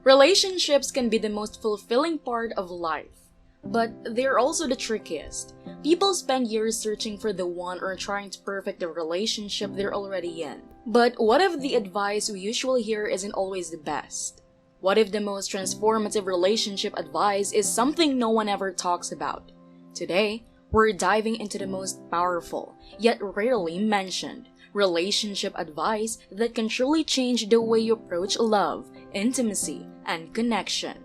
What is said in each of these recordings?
Relationships can be the most fulfilling part of life, but they're also the trickiest. People spend years searching for the one or trying to perfect the relationship they're already in. But what if the advice we usually hear isn't always the best? What if the most transformative relationship advice is something no one ever talks about? Today, we're diving into the most powerful, yet rarely mentioned, relationship advice that can truly change the way you approach love, intimacy, and connection.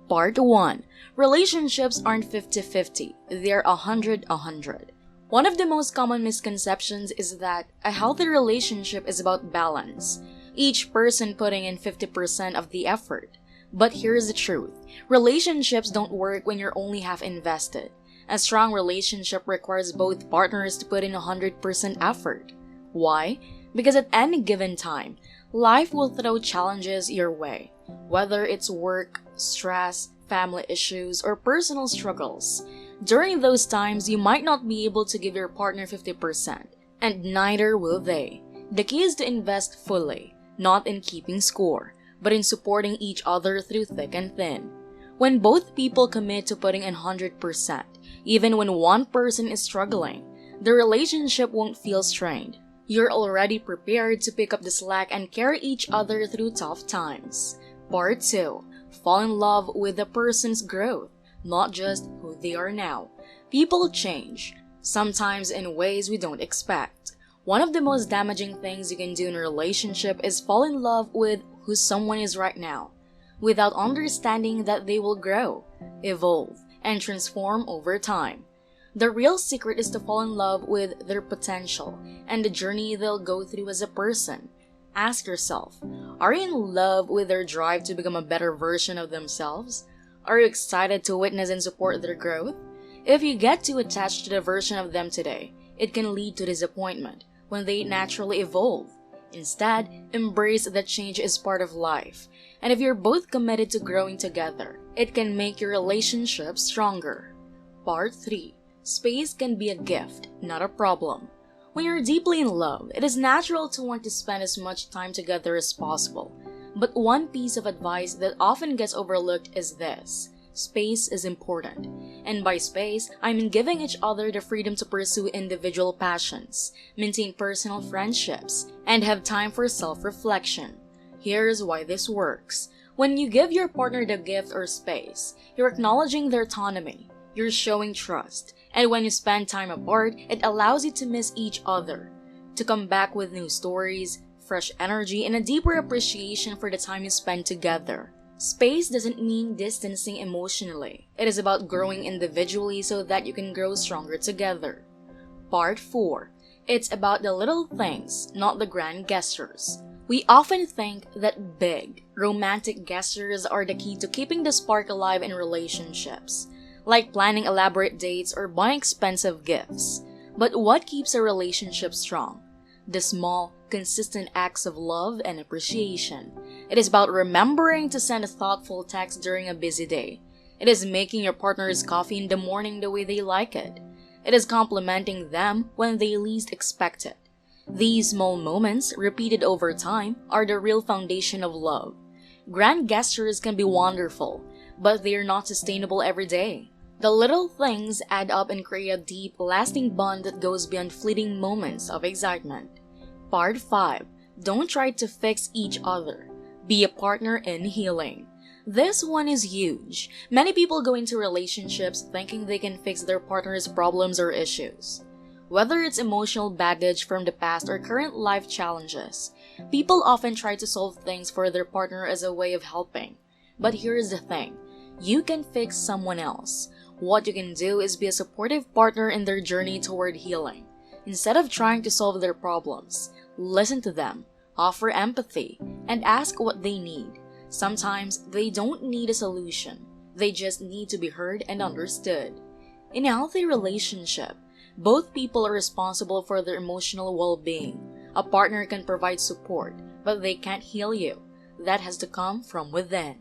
Part 1. Relationships aren't 50-50, they're 100-100. One of the most common misconceptions is that a healthy relationship is about balance, each person putting in 50% of the effort. But here's the truth. Relationships don't work when you're only half invested. A strong relationship requires both partners to put in 100% effort. Why? Because at any given time, life will throw challenges your way. Whether it's work, stress, family issues, or personal struggles. During those times, you might not be able to give your partner 50%, and neither will they. The key is to invest fully, not in keeping score, but in supporting each other through thick and thin. When both people commit to putting in 100%, even when one person is struggling, the relationship won't feel strained. You're already prepared to pick up the slack and carry each other through tough times. Part 2. Fall in love with the person's growth, not just who they are now. People change, sometimes in ways we don't expect. One of the most damaging things you can do in a relationship is fall in love with who someone is right now, without understanding that they will grow, evolve, and transform over time. The real secret is to fall in love with their potential and the journey they'll go through as a person. Ask yourself, are you in love with their drive to become a better version of themselves? Are you excited to witness and support their growth? If you get too attached to the version of them today, it can lead to disappointment when they naturally evolve. Instead, embrace that change is part of life. And if you're both committed to growing together, it can make your relationship stronger. Part 3. Space can be a gift, not a problem. When you're deeply in love, it is natural to want to spend as much time together as possible. But one piece of advice that often gets overlooked is this: space is important. And by space, I mean giving each other the freedom to pursue individual passions, maintain personal friendships, and have time for self-reflection. Here's why this works. When you give your partner the gift or space, you're acknowledging their autonomy. You're showing trust. And when you spend time apart, it allows you to miss each other, to come back with new stories, fresh energy, and a deeper appreciation for the time you spend together. Space doesn't mean distancing emotionally. It is about growing individually so that you can grow stronger together. Part 4. It's about the little things, not the grand gestures. We often think that big, romantic gestures are the key to keeping the spark alive in relationships, like planning elaborate dates or buying expensive gifts. But what keeps a relationship strong? The small, consistent acts of love and appreciation. It is about remembering to send a thoughtful text during a busy day. It is making your partner's coffee in the morning the way they like it. It is complimenting them when they least expect it. These small moments, repeated over time, are the real foundation of love. Grand gestures can be wonderful, but they are not sustainable every day. The little things add up and create a deep, lasting bond that goes beyond fleeting moments of excitement. Part 5. Don't try to fix each other. Be a partner in healing. This one is huge. Many people go into relationships thinking they can fix their partner's problems or issues. Whether it's emotional baggage from the past or current life challenges, people often try to solve things for their partner as a way of helping. But here's the thing. You can fix someone else. What you can do is be a supportive partner in their journey toward healing. Instead of trying to solve their problems, listen to them, offer empathy, and ask what they need. Sometimes they don't need a solution. They just need to be heard and understood. In a healthy relationship, both people are responsible for their emotional well-being. A partner can provide support, but they can't heal you. That has to come from within.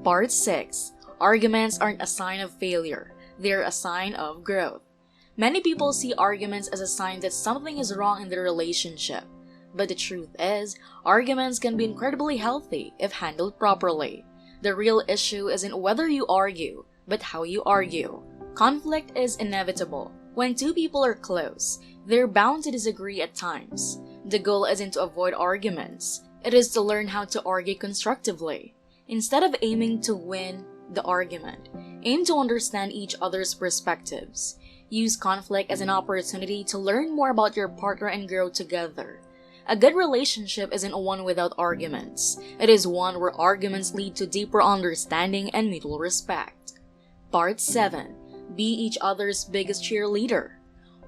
Part 6. Arguments aren't a sign of failure. They're a sign of growth. Many people see arguments as a sign that something is wrong in their relationship. But the truth is, arguments can be incredibly healthy if handled properly. The real issue isn't whether you argue, but how you argue. Conflict is inevitable. When two people are close, they're bound to disagree at times. The goal isn't to avoid arguments. It is to learn how to argue constructively. Instead of aiming to win the argument, aim to understand each other's perspectives. Use conflict as an opportunity to learn more about your partner and grow together. A good relationship isn't one without arguments. It is one where arguments lead to deeper understanding and mutual respect. Part 7. Be each other's biggest cheerleader.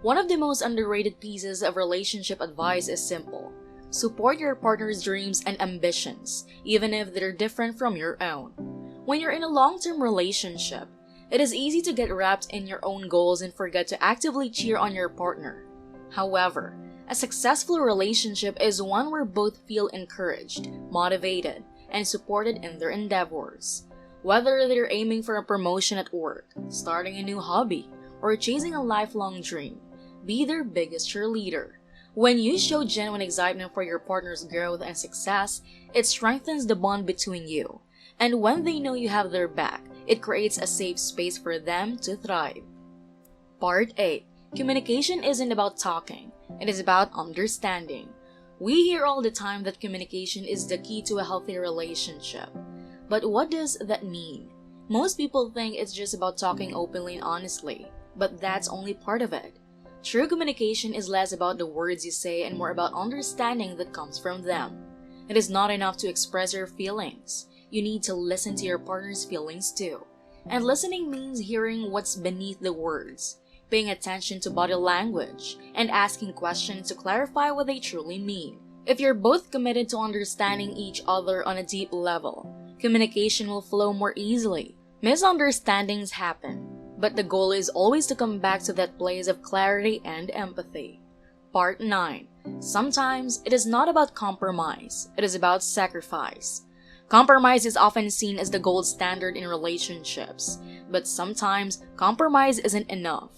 One of the most underrated pieces of relationship advice is simple. Support your partner's dreams and ambitions, even if they're different from your own. When you're in a long-term relationship, it is easy to get wrapped in your own goals and forget to actively cheer on your partner. However, a successful relationship is one where both feel encouraged, motivated, and supported in their endeavors. Whether they're aiming for a promotion at work, starting a new hobby, or chasing a lifelong dream, be their biggest cheerleader. When you show genuine excitement for your partner's growth and success, it strengthens the bond between you. And when they know you have their back, it creates a safe space for them to thrive. Part 8. Communication isn't about talking, it is about understanding. We hear all the time that communication is the key to a healthy relationship. But what does that mean? Most people think it's just about talking openly and honestly, but that's only part of it. True communication is less about the words you say and more about understanding that comes from them. It is not enough to express your feelings. You need to listen to your partner's feelings too. And listening means hearing what's beneath the words, paying attention to body language, and asking questions to clarify what they truly mean. If you're both committed to understanding each other on a deep level, communication will flow more easily. Misunderstandings happen, but the goal is always to come back to that place of clarity and empathy. Part 9. Sometimes it is not about compromise, it is about sacrifice. Compromise is often seen as the gold standard in relationships, but sometimes compromise isn't enough.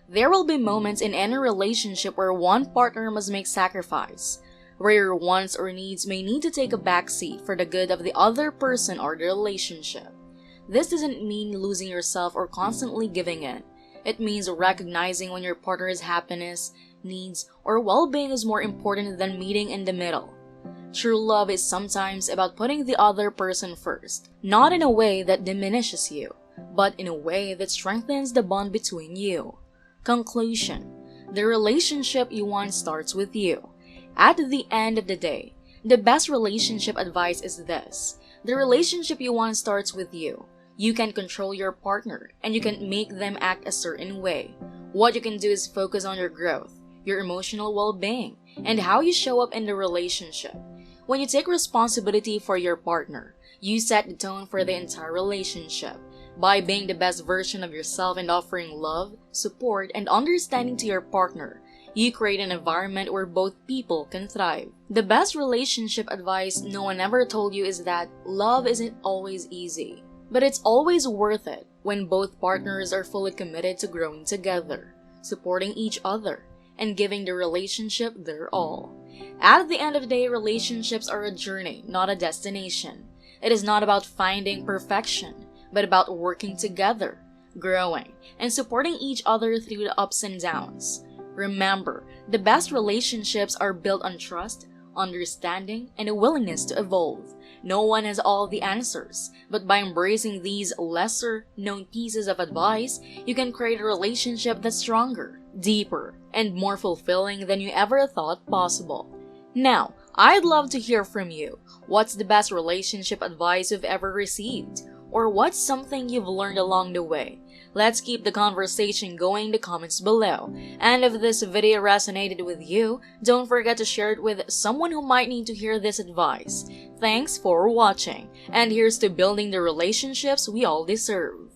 There will be moments in any relationship where one partner must make sacrifice, where your wants or needs may need to take a backseat for the good of the other person or the relationship. This doesn't mean losing yourself or constantly giving in. It means recognizing when your partner's happiness, needs, or well-being is more important than meeting in the middle. True love is sometimes about putting the other person first, not in a way that diminishes you, but in a way that strengthens the bond between you. Conclusion: the relationship you want starts with you. At the end of the day, the best relationship advice is this: the relationship you want starts with you. You can control your partner, and you can make them act a certain way. What you can do is focus on your growth, your emotional well-being, and how you show up in the relationship. When you take responsibility for your partner, you set the tone for the entire relationship. By being the best version of yourself and offering love, support, and understanding to your partner, you create an environment where both people can thrive. The best relationship advice no one ever told you is that love isn't always easy, but it's always worth it when both partners are fully committed to growing together, supporting each other, and giving the relationship their all. At the end of the day, relationships are a journey, not a destination. It is not about finding perfection, but about working together, growing, and supporting each other through the ups and downs. Remember, the best relationships are built on trust, understanding, and a willingness to evolve. No one has all the answers, but by embracing these lesser-known pieces of advice, you can create a relationship that's stronger, deeper, and more fulfilling than you ever thought possible. Now, I'd love to hear from you. What's the best relationship advice you've ever received? Or what's something you've learned along the way? Let's keep the conversation going in the comments below. And if this video resonated with you, don't forget to share it with someone who might need to hear this advice. Thanks for watching, and here's to building the relationships we all deserve.